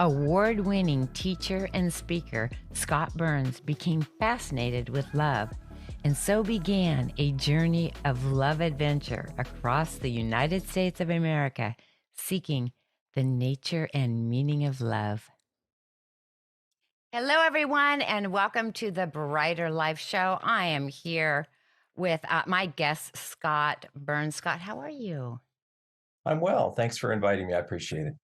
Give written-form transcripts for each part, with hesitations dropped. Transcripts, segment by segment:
Award-winning teacher and speaker Scotte Burns became fascinated with love, and so began a journey of love adventure across the United States of America, seeking the nature and meaning of love. Hello, everyone, and welcome to the Brighter Life Show. I am here with my guest, Scotte Burns. Scotte, how are you? I'm well. Thanks for inviting me. I appreciate it.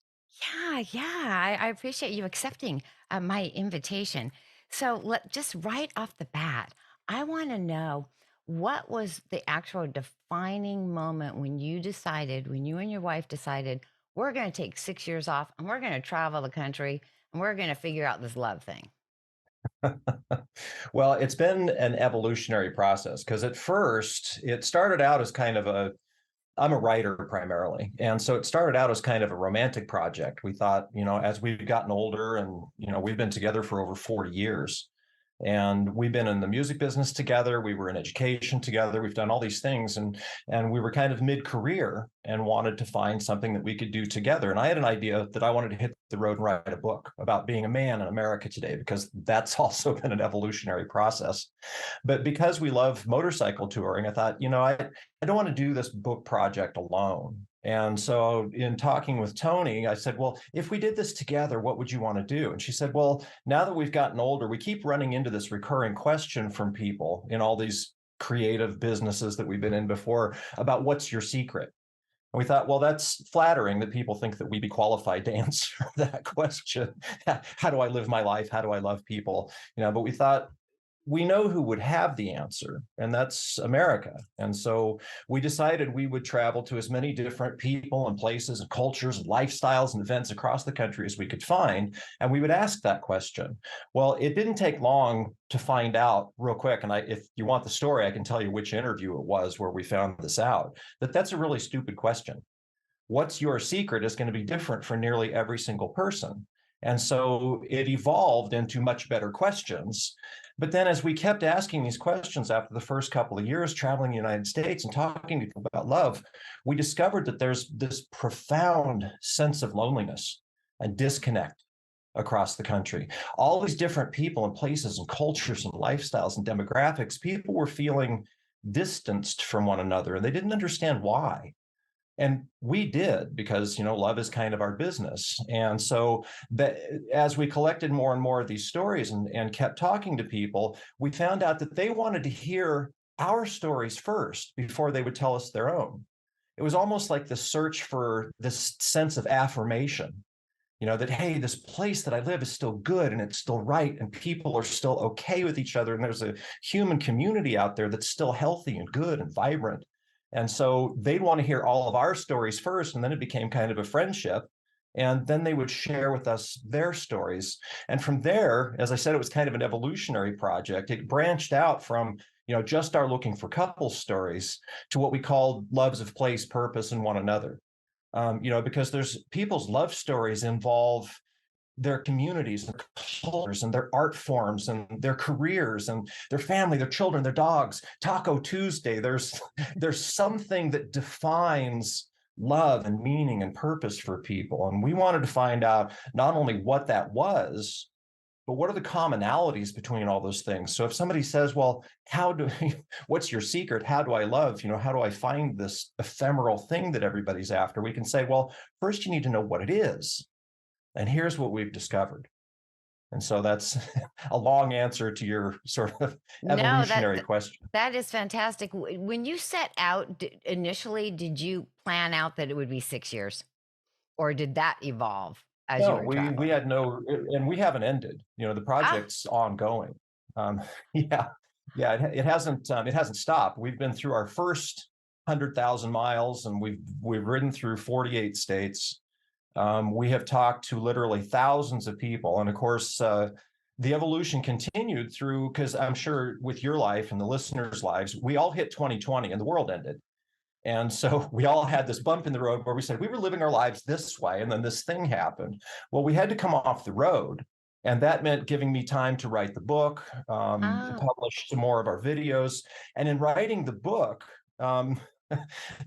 Yeah. I appreciate you accepting my invitation. So, just right off the bat, I want to know what was the actual defining moment when you decided, when you and your wife decided, we're going to take 6 years off and we're going to travel the country and we're going to figure out this love thing. Well, it's been an evolutionary process because at first it started out as kind of I'm a writer primarily. And so it started out as kind of a romantic project. We thought, as we've gotten older and, we've been together for over 40 years. And we've been in the music business together. We were in education together. We've done all these things, and we were kind of mid-career and wanted to find something that we could do together. And I had an idea that I wanted to hit the road and write a book about being a man in America today, because that's also been an evolutionary process. But because we love motorcycle touring, I thought, I don't want to do this book project alone. And so, in talking with Tony, I said, well, if we did this together, what would you want to do? And she said, well, now that we've gotten older, we keep running into this recurring question from people in all these creative businesses that we've been in before about what's your secret? And we thought, well, that's flattering that people think that we'd be qualified to answer that question. How do I live my life? How do I love people? But we thought, we know who would have the answer, and that's America. And so we decided we would travel to as many different people and places and cultures and lifestyles and events across the country as we could find. And we would ask that question. Well, it didn't take long to find out real quick. And if you want the story, I can tell you which interview it was where we found this out, that's a really stupid question. What's your secret is going to be different for nearly every single person. And so it evolved into much better questions. But then as we kept asking these questions after the first couple of years traveling the United States and talking to people about love, we discovered that there's this profound sense of loneliness and disconnect across the country. All these different people and places and cultures and lifestyles and demographics, people were feeling distanced from one another, and they didn't understand why. And we did, because love is kind of our business. And so that as we collected more and more of these stories and kept talking to people, we found out that they wanted to hear our stories first before they would tell us their own. It was almost like the search for this sense of affirmation, that, hey, this place that I live is still good and it's still right and people are still okay with each other. And there's a human community out there that's still healthy and good and vibrant. And so they'd want to hear all of our stories first, and then it became kind of a friendship. And then they would share with us their stories. And from there, as I said, it was kind of an evolutionary project. It branched out from, just our looking for couple stories to what we called loves of place, purpose, and one another. Because there's people's love stories involve their communities and cultures and their art forms and their careers and their family, their children, their dogs. Taco Tuesday, there's something that defines love and meaning and purpose for people. And we wanted to find out not only what that was, but what are the commonalities between all those things? So if somebody says, well, what's your secret? How do I love? How do I find this ephemeral thing that everybody's after? We can say, well, first you need to know what it is. And here's what we've discovered. And so that's a long answer to your sort of No, evolutionary question. that is fantastic. When you set out initially, did you plan out that it would be 6 years, or did that evolve as you No, were we traveling? had no, and we haven't ended. The Ah, project's ongoing. Um, yeah, yeah, it hasn't stopped. We've been through our first 100,000 miles, and we've ridden through 48 states. We have talked to literally thousands of people. And of course, the evolution continued through, because I'm sure with your life and the listeners' lives, we all hit 2020 and the world ended. And so we all had this bump in the road where we said we were living our lives this way, and then this thing happened. Well, we had to come off the road. And that meant giving me time to write the book, oh, publish some more of our videos. And in writing the book, um,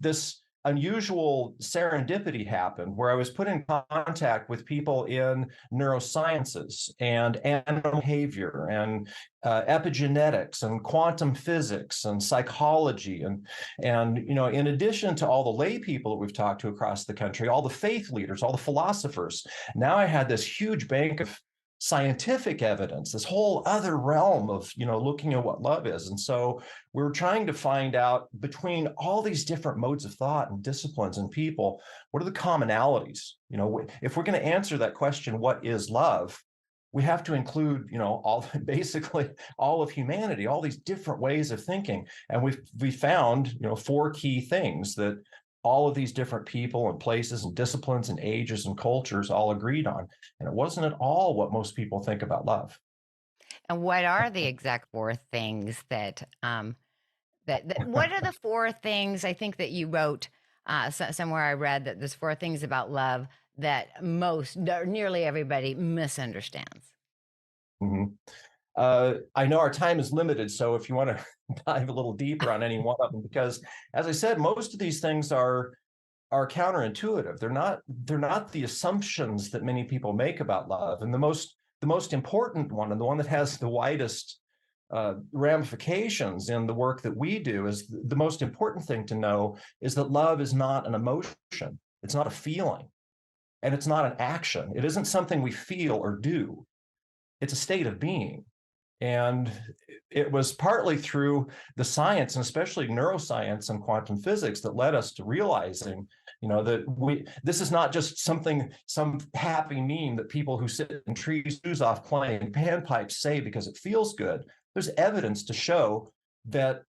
this unusual serendipity happened where I was put in contact with people in neurosciences and animal behavior and epigenetics and quantum physics and psychology and in addition to all the lay people that we've talked to across the country, all the faith leaders, all the philosophers, now I had this huge bank of scientific evidence, this whole other realm of looking at what love is. And so we're trying to find out between all these different modes of thought and disciplines and people, what are the commonalities? If we're going to answer that question, what is love, we have to include all basically all of humanity, all these different ways of thinking. And we found four key things that all of these different people and places and disciplines and ages and cultures all agreed on. And it wasn't at all what most people think about love. And what are the exact 4 things that, what are the 4 things I think that you wrote, somewhere I read that there's 4 things about love that most or nearly everybody misunderstands? Mhm. I know our time is limited, so if you want to dive a little deeper on any one of them, because as I said, most of these things are counterintuitive. They're not the assumptions that many people make about love. And the most important one, and the one that has the widest ramifications in the work that we do, is the most important thing to know is that love is not an emotion. It's not a feeling, and it's not an action. It isn't something we feel or do. It's a state of being. And it was partly through the science, and especially neuroscience and quantum physics, that led us to realizing, that this is not just some happy meme that people who sit in trees off playing panpipes say because it feels good. There's evidence to show that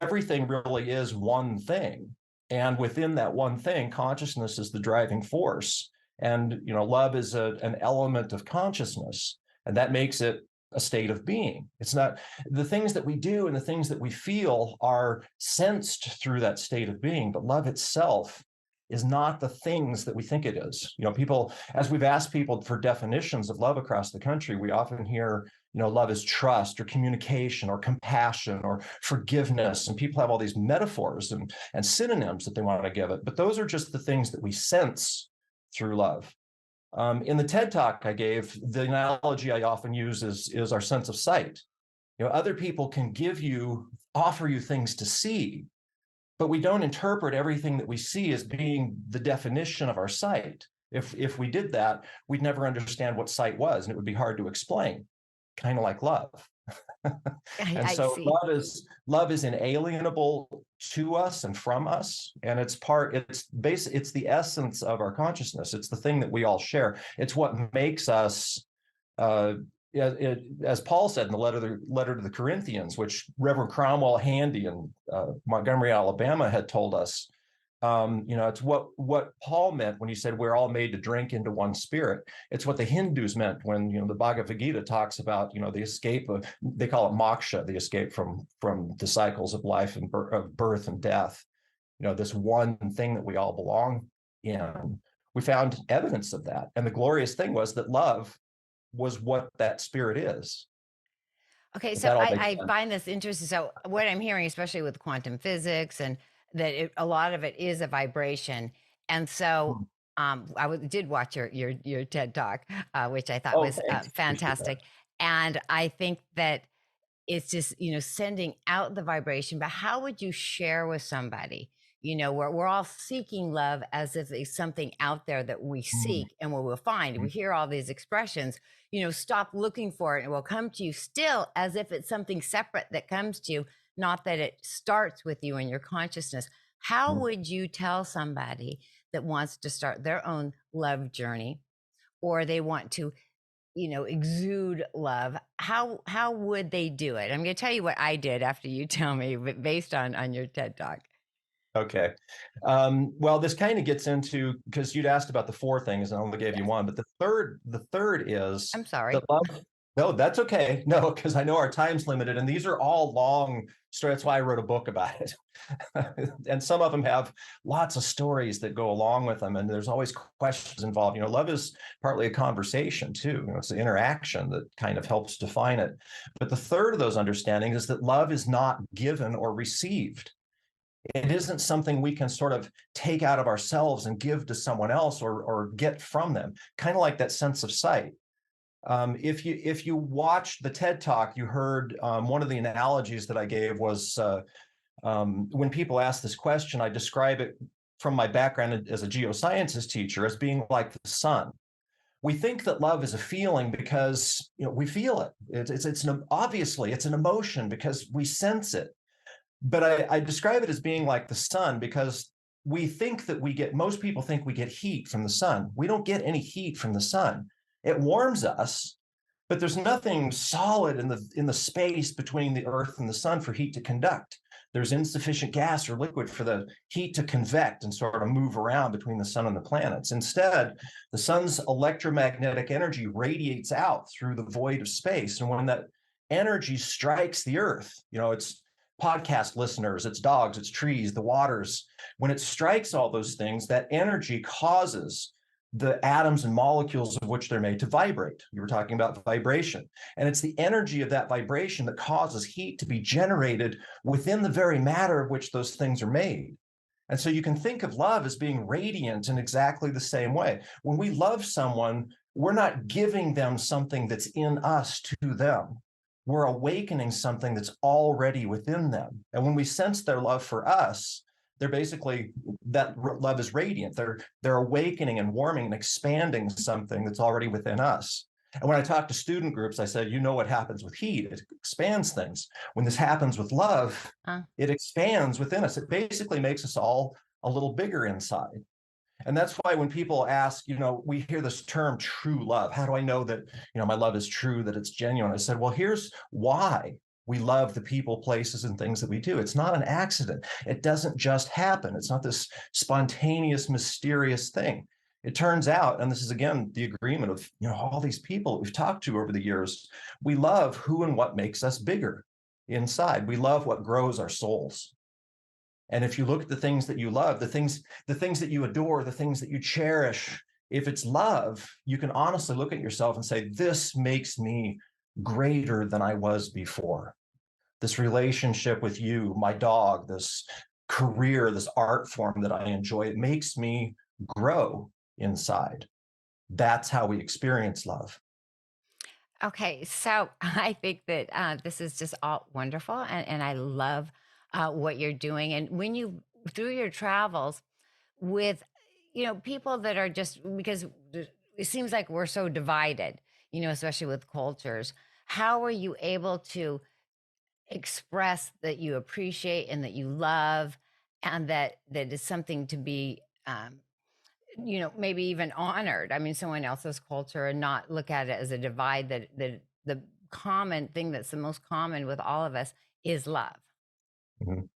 everything really is one thing. And within that one thing, consciousness is the driving force. And, love is an element of consciousness. And that makes it a state of being. It's not the things that we do and the things that we feel are sensed through that state of being, but love itself is not the things that we think it is. People, as we've asked people for definitions of love across the country, we often hear, love is trust or communication or compassion or forgiveness. And people have all these metaphors and synonyms that they want to give it. But those are just the things that we sense through love. In the TED Talk I gave, the analogy I often use is our sense of sight. Other people can offer you things to see, but we don't interpret everything that we see as being the definition of our sight. If we did that, we'd never understand what sight was, and it would be hard to explain, kind of like love. And I so see. love is inalienable to us and from us, and it's the essence of our consciousness. It's the thing that we all share. It's what makes us, as Paul said in the letter to the Corinthians, which Reverend Cromwell Handy in Montgomery, Alabama, had told us. It's what Paul meant when he said we're all made to drink into one spirit. It's what the Hindus meant when the Bhagavad Gita talks about the escape of, they call it moksha, the escape from the cycles of life and of birth and death. This one thing that we all belong in. We found evidence of that, and the glorious thing was that love was what that spirit is. Okay, If so that all makes I sense. find this interesting. So what I'm hearing, especially with quantum physics, and that a lot of it is a vibration. And so did watch your TED Talk, which I thought Oh, was thanks. Appreciate that. fantastic. And I think that it's just sending out the vibration. But how would you share with somebody? We're all seeking love as if it's something out there that we Mhm. seek and what we'll find. We hear all these expressions, stop looking for it and it will come to you, still as if it's something separate that comes to you, not that it starts with you in your consciousness. How Mhm. would you tell somebody that wants to start their own love journey, or they want to exude love? How would they do it? I'm going to tell you what I did after you tell me, but based on your TED Talk. Okay. Well, this kind of gets into, because you'd asked about the four things and I only gave you Yes. one, but the third is I'm sorry. that love. No, that's okay. No, because I know our time's limited, and these are all long stories. That's why I wrote a book about it. And some of them have lots of stories that go along with them, and there's always questions involved. Love is partly a conversation too. It's an interaction that kind of helps define it. But the third of those understandings is that love is not given or received. It isn't something we can sort of take out of ourselves and give to someone else or get from them. Kind of like that sense of sight. If you watched the TED Talk, you heard one of the analogies that I gave was when people ask this question, I describe it from my background as a geosciences teacher as being like the sun. We think that love is a feeling because we feel it. Obviously it's an emotion because we sense it. But I describe it as being like the sun because we think that most people think we get heat from the sun. We don't get any heat from the sun. It warms us, but there's nothing solid in the space between the earth and the sun for heat to conduct. There's insufficient gas or liquid for the heat to convect and sort of move around between the sun and the planets. Instead, the sun's electromagnetic energy radiates out through the void of space. And when that energy strikes the earth, it's podcast listeners, it's dogs, it's trees, the waters. When it strikes all those things, that energy causes the atoms and molecules of which they're made to vibrate. You were talking about vibration. And it's the energy of that vibration that causes heat to be generated within the very matter of which those things are made. And so you can think of love as being radiant in exactly the same way. When we love someone, we're not giving them something that's in us to them. We're awakening something that's already within them. And when we sense their love for us, they're basically, that love is radiant. They're awakening and warming and expanding something that's already within us. And when I talk to student groups, I said, what happens with heat? It expands things. When this happens with love, it expands within us. It basically makes us all a little bigger inside. And that's why when people ask, we hear this term true love. How do I know that, my love is true, that it's genuine? I said, well, here's why we love the people, places, and things that we do. It's not an accident. It doesn't just happen. It's not this spontaneous, mysterious thing. It turns out, and this is again the agreement of all these people we've talked to over the years, we love who and what makes us bigger inside. We love what grows our souls. And if you look at the things that you love, the things that you adore, the things that you cherish, if it's love, you can honestly look at yourself and say, this makes me greater than I was before. This relationship with you, my dog, this career, this art form that I enjoy, it makes me grow inside. That's how we experience love. Okay, so I think that this is just all wonderful, and I love what you're doing. And when you through your travels with, people that are just because it seems like we're so divided, especially with cultures. How are you able to express that you appreciate and that you love, and that is something to be maybe even honored. I mean, someone else's culture, and not look at it as a divide, that the common thing that's the most common with all of us is love. Mhm.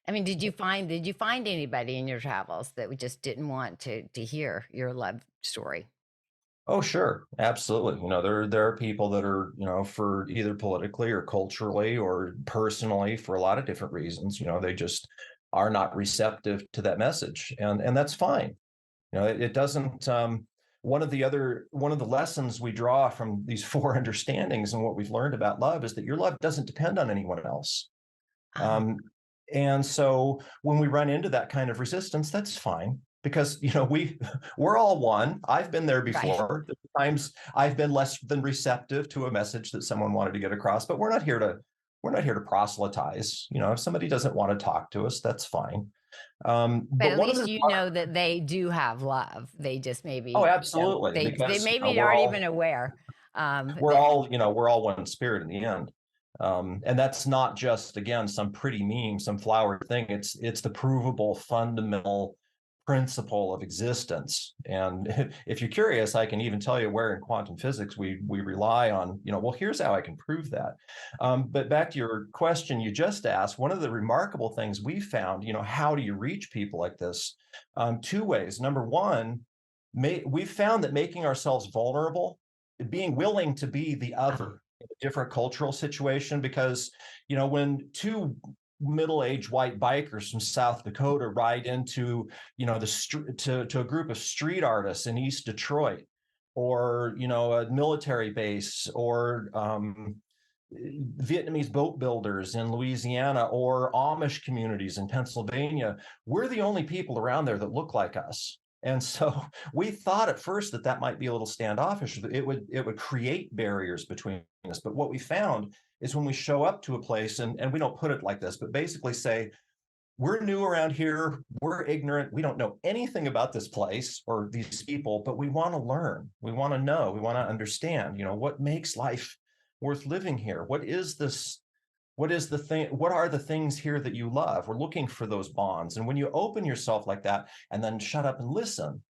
I mean, did you find anybody in your travels that just didn't want to hear your love story? Oh, sure. Absolutely. There are people that are, for either politically or culturally or personally for a lot of different reasons, they just are not receptive to that message. And that's fine. It doesn't one of the lessons we draw from these four understandings and what we've learned about love is that your love doesn't depend on anyone else. Uh, Um, and so when we run into that kind of resistance, that's fine because we're all one. I've been there right. before. There's times I've been less than receptive to a message that someone wanted to get across, but we're not here to proselytize. If somebody doesn't want to talk to us, that's fine. But But at one of least the you know that they do have love. They just Oh, maybe, absolutely, they because maybe aren't even aware. That we're all one spirit in the end. And that's not just, again, some pretty meme, some flowery thing. It's the provable fundamental principle of existence. And if you're curious, I can even tell you where in quantum physics we rely on, well, here's how I can prove that. But back to your question you just asked, one of the remarkable things we found, how do you reach people like this? Two ways. Number one, we've found that making ourselves vulnerable, being willing to be the uh, other in a different cultural situation, because when two middle-aged white bikers from South Dakota ride into to a group of street artists in East Detroit, or a military base, or Vietnamese boat builders in Louisiana or Amish communities in Pennsylvania. We're the only people around there that look like us. And so we thought at first that that might be a little standoffish. It would create barriers between us. But what we found is when we show up to a place, and we don't put it like this, but basically say, we're new around here, we're ignorant, we don't know anything about this place or these people, but we want to learn, we want to know, we want to understand, what makes life worth living here. What is this? What is the thing? What are the things here that you love? We're looking for those bonds. And when you open yourself like that and then shut up and listen,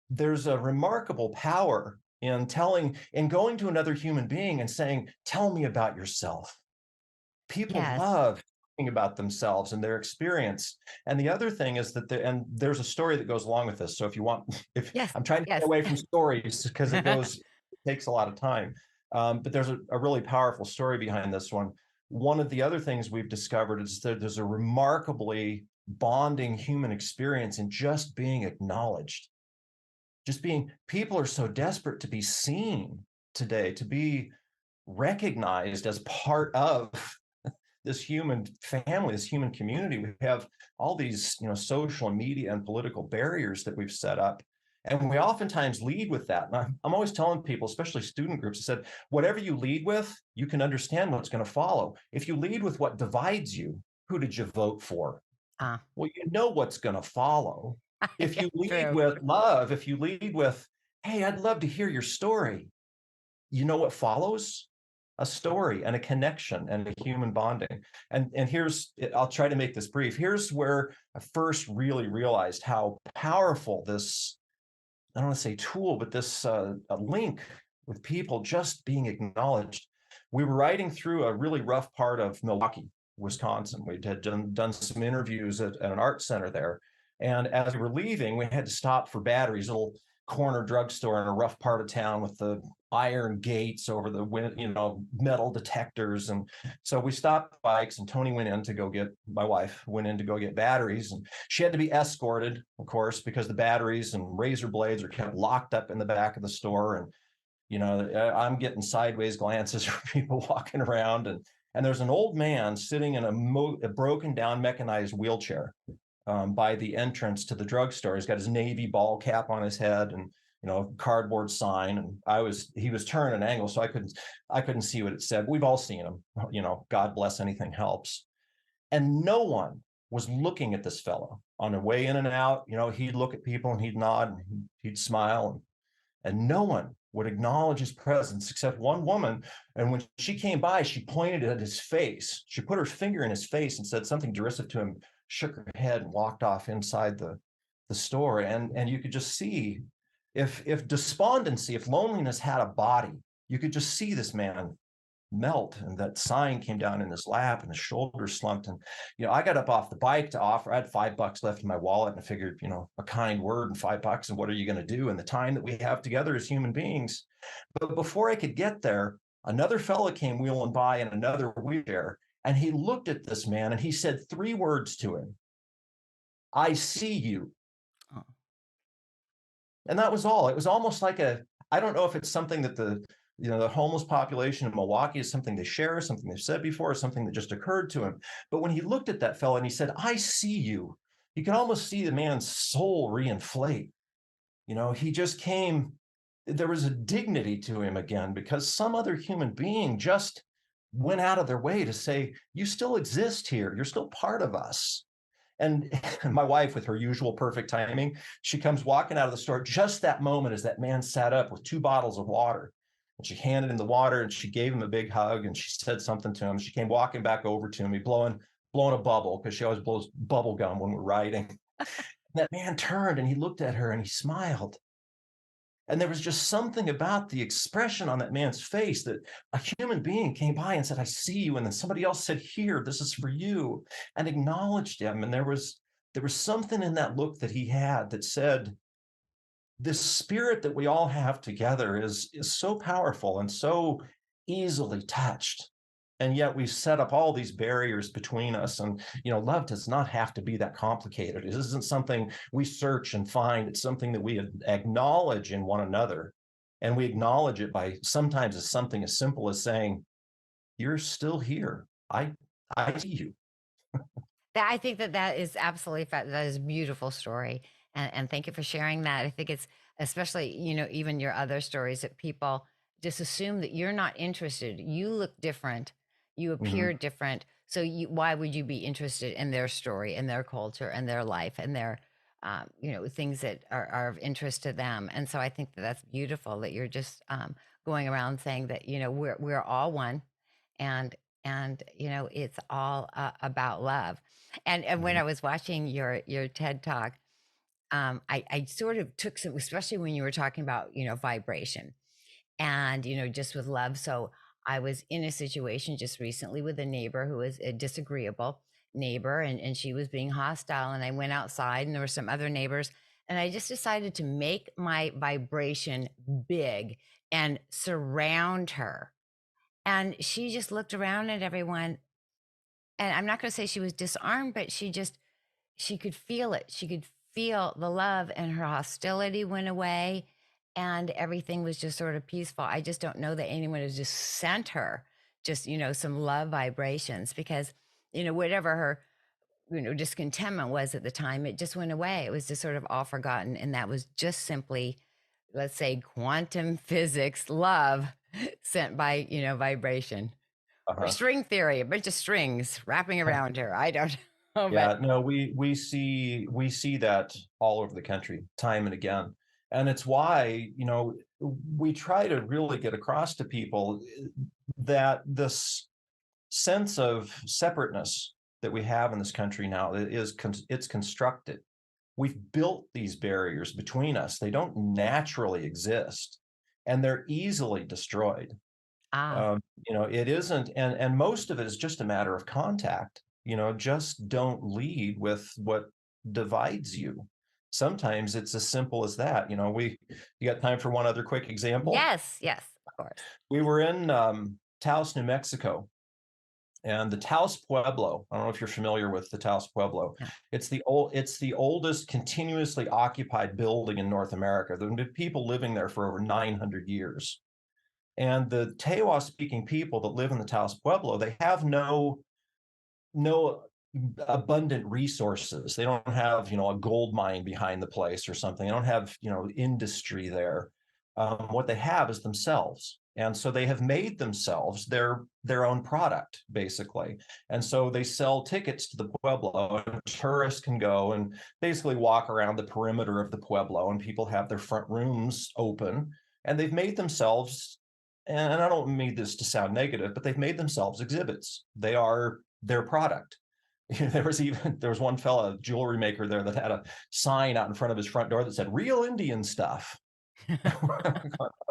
there's a remarkable power in going to another human being and saying, tell me about yourself. People Yes. love talking about themselves and their experience. And the other thing is that and there's a story that goes along with this. So if you want, if Yes. I'm trying to Yes. get away from stories because it takes a lot of time. But there's a really powerful story behind this one. One of the other things we've discovered is that there's a remarkably bonding human experience in just being acknowledged. People are so desperate to be seen today, to be recognized as part of this human family, this human community. We have all these, social media and political barriers that we've set up. And we oftentimes lead with that. And I'm always telling people, especially student groups, I said, whatever you lead with, you can understand what's going to follow. If you lead with what divides you, who did you vote for? Ah, Well, you know what's going to follow. If yeah, you lead true. with love, if you lead with, hey, I'd love to hear your story, you know what follows? A story and a connection and a human bonding. And I'll try to make this brief. Here's where I first really realized how powerful this, I don't want to say tool, but this a link with people just being acknowledged. We were riding through a really rough part of Milwaukee, Wisconsin. We had done some interviews at an art center there. And as we were leaving, we had to stop for batteries, a little corner drugstore in a rough part of town with the iron gates over the metal detectors. And so we stopped bikes, and Tony my wife went in to go get batteries, and she had to be escorted, of course, because the batteries and razor blades are kept locked up in the back of the store. And I'm getting sideways glances from people walking around, and there's an old man sitting in a broken down mechanized wheelchair by the entrance to the drugstore. He's got his Navy ball cap on his head, and cardboard sign. And he was turned an angle, so I couldn't see what it said. We've all seen him. God bless, anything helps. And no one was looking at this fellow on the way in and out. He'd look at people and he'd nod and he'd smile, and no one would acknowledge his presence except one woman. And when she came by, she pointed at his face. She put her finger in his face and said something derisive to him, shook her head, and walked off inside the store. And you could just see, if despondency, if loneliness had a body, you could just see this man melt, and that sign came down in his lap, and his shoulders slumped. And I got up off the bike to offer. I had $5 left in my wallet, and I figured, a kind word and $5, and what are you going to do in the time that we have together as human beings? But before I could get there, another fella came wheeling by in another wheelchair, and he looked at this man and he said 3 words to him: I see you. Oh, And that was all. It was almost like I don't know if it's something that the homeless population in Milwaukee is something they share, something they've said before, something that just occurred to him. But when he looked at that fellow and he said, I see you, you could almost see the man's soul reinflate. He just came, there was a dignity to him again, because some other human being just went out of their way to say, you still exist here. You're still part of us. And my wife, with her usual perfect timing, she comes walking out of the store just that moment as that man sat up with 2 bottles of water. And she handed him the water, and she gave him a big hug, and she said something to him. She came walking back over to me, blowing a bubble, because she always blows bubble gum when we're riding. And that man turned and he looked at her and he smiled. And there was just something about the expression on that man's face, that a human being came by and said, I see you. And then somebody else said, here, this is for you, and acknowledged him. And there was something in that look that he had that said, this spirit that we all have together is so powerful and so easily touched. And yet we've set up all these barriers between us. And, love does not have to be that complicated. It isn't something we search and find. It's something that we acknowledge in one another. And we acknowledge it by sometimes as something as simple as saying, you're still here. I see you. That I think that that is absolutely that is a beautiful story, and thank you for sharing that. I think it's especially, even your other stories that people just assume that you're not interested. You look different, you Mhm. appear different, so why would you be interested in their story and their culture and their life and their, things that are of interest to them? And so I think that that's beautiful that you're just going around saying that we're all one, and it's all about love. And when Mhm. I was watching your TED talk, I sort of took some, especially when you were talking about vibration and just with love. So I was in a situation just recently with a neighbor who was a disagreeable neighbor, and she was being hostile. And I went outside, and there were some other neighbors, and I just decided to make my vibration big and surround her. And she just looked around at everyone, and I'm not going to say she was disarmed, but she could feel it. She could feel the love, and her hostility went away, and everything was just sort of peaceful. I just don't know that anyone has just sent her just, some love vibrations, because, whatever her, discontentment was at the time, it just went away. It was just sort of all forgotten. And that was just simply, let's say, quantum physics love sent by, vibration. Or Uh-huh. string theory, a bunch of strings wrapping around her. I don't know, but Yeah, no, we see that all over the country time and again. And it's why, we try to really get across to people that this sense of separateness that we have in this country now it's constructed. We've built these barriers between us. They don't naturally exist, and they're easily destroyed. ah, It isn't, and most of it is just a matter of contact. Just don't lead with what divides you. Sometimes it's as simple as that. You got time for one other quick example? yes, yes, of course. We were in Taos, New Mexico, and the Taos Pueblo. I don't know if you're familiar with the Taos Pueblo. Yeah. It's the oldest continuously occupied building in North America. There have been people living there for over 900 years. And the Tewa speaking people that live in the Taos Pueblo, they have no abundant resources. They don't have, a gold mine behind the place or something. They don't have, industry there. What they have is themselves. And so they have made themselves their own product, basically. And so they sell tickets to the Pueblo, and tourists can go and basically walk around the perimeter of the Pueblo, and people have their front rooms open, and they've made themselves, and I don't mean this to sound negative, but they've made themselves exhibits. They are their product. There was one fella, jewelry maker there, that had a sign out in front of his front door that said "Real Indian Stuff."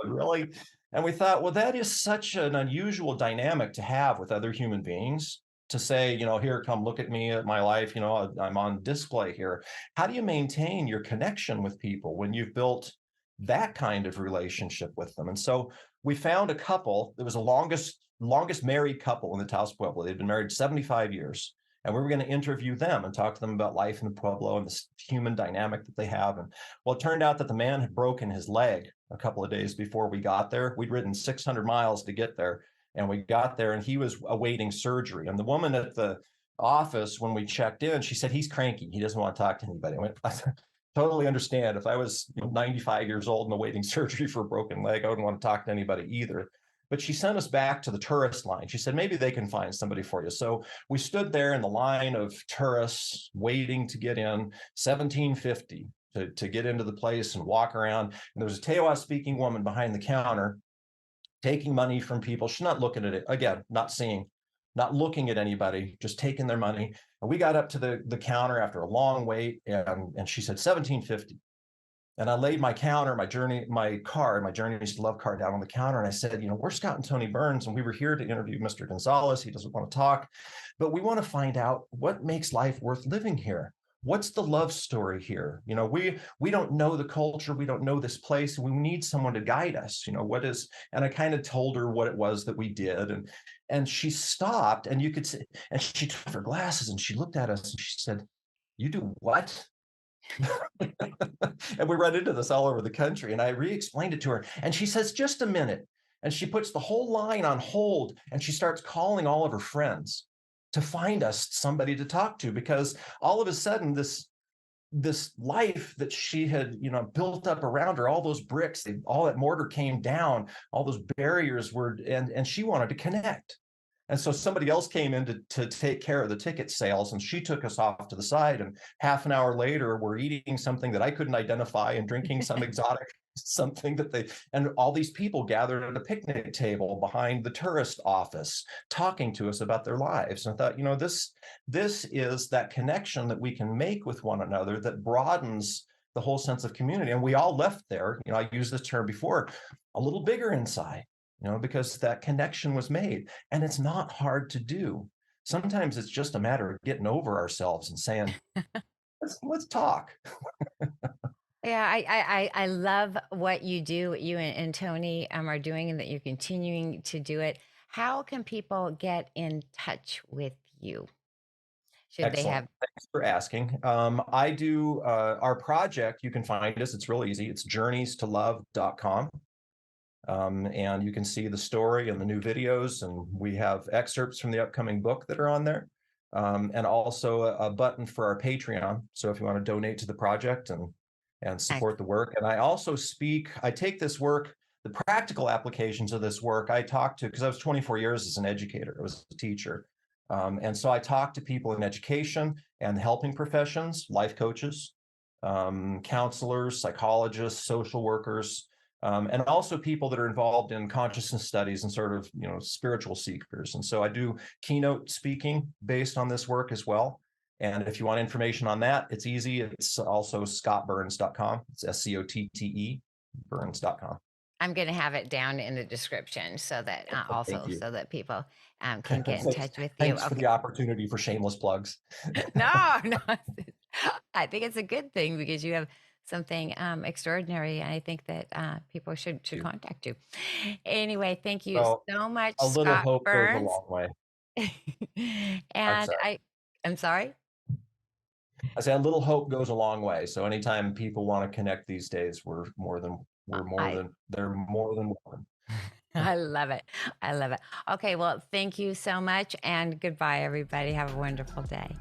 Really? And we thought, well, that is such an unusual dynamic to have with other human beings, to say, here, come look at me, at my life, I'm on display here. How do you maintain your connection with people when you've built that kind of relationship with them? And so we found a couple. It was the longest married couple in the Taos Pueblo. They'd been married 75 years. And we were going to interview them and talk to them about life in the Pueblo and this human dynamic that they have. And well, it turned out that the man had broken his leg a couple of days before we got there. We'd ridden 600 miles to get there, and we got there, and he was awaiting surgery. And the woman at the office, when we checked in, she said, he's cranky. He doesn't want to talk to anybody. I went, I totally understand. If I was 95 years old and awaiting surgery for a broken leg, I wouldn't want to talk to anybody either. But she sent us back to the tourist line. She said, maybe they can find somebody for you. So we stood there in the line of tourists waiting to get in, 1750 to get into the place and walk around. And there was a Tewa speaking woman behind the counter taking money from people. She's not looking at it, again, not seeing, not looking at anybody, just taking their money. And we got up to the counter after a long wait, and she said 1750. And I laid my counter, my Journeys to Love card down on the counter. And I said, we're Scott and Tony Burns, and we were here to interview Mr. Gonzalez. He doesn't want to talk, but we want to find out what makes life worth living here. What's the love story here? We don't know the culture. We don't know this place. We need someone to guide us. What is, and I kind of told her what it was that we did. And she stopped, and you could see, and she took off her glasses and she looked at us and she said, you do what? And we run into this all over the country. And I re-explained it to her. And she says, just a minute. And she puts the whole line on hold and she starts calling all of her friends to find us somebody to talk to, because all of a sudden this life that she had, built up around her, all those bricks, all that mortar came down, all those barriers were, and she wanted to connect. And so somebody else came in to take care of the ticket sales, and she took us off to the side. And half an hour later, we're eating something that I couldn't identify and drinking some exotic something that and all these people gathered at a picnic table behind the tourist office talking to us about their lives. And I thought, this is that connection that we can make with one another that broadens the whole sense of community. And we all left there, I used this term before, a little bigger inside, because that connection was made. And it's not hard to do. Sometimes it's just a matter of getting over ourselves and saying, let's talk. Yeah, I love what you do, what you and Tony are doing, and that you're continuing to do it. How can people get in touch with you? Should they Excellent. have? Thanks for asking. I do our project. You can find us. It's real easy. It's journeystolove.com. And you can see the story and the new videos, and we have excerpts from the upcoming book that are on there, and also a button for our Patreon. So if you want to donate to the project and support the work. And I take this work, the practical applications of this work. I talk to, because I was 24 years as an educator, I was a teacher. And so I talk to people in education and helping professions, life coaches, counselors, psychologists, social workers, and also people that are involved in consciousness studies and sort of, spiritual seekers. And so I do keynote speaking based on this work as well. And if you want information on that, it's easy. It's also scotteburns.com. It's SCOTTE Burns.com. I'm going to have it down in the description so that Thank also you. so that people can get in touch with you. Thanks for the opportunity for shameless plugs. No, no. I think it's a good thing because you have something extraordinary, and I think that people should contact you. Anyway, thank you So so much, a little Scott hope goes a Burns. long way. I'm And sorry. I'm sorry. I say a little hope goes a long way. So anytime people want to connect these days, I they're more than welcome. I love it. I love it. Okay, well, thank you so much, and goodbye, everybody. Have a wonderful day.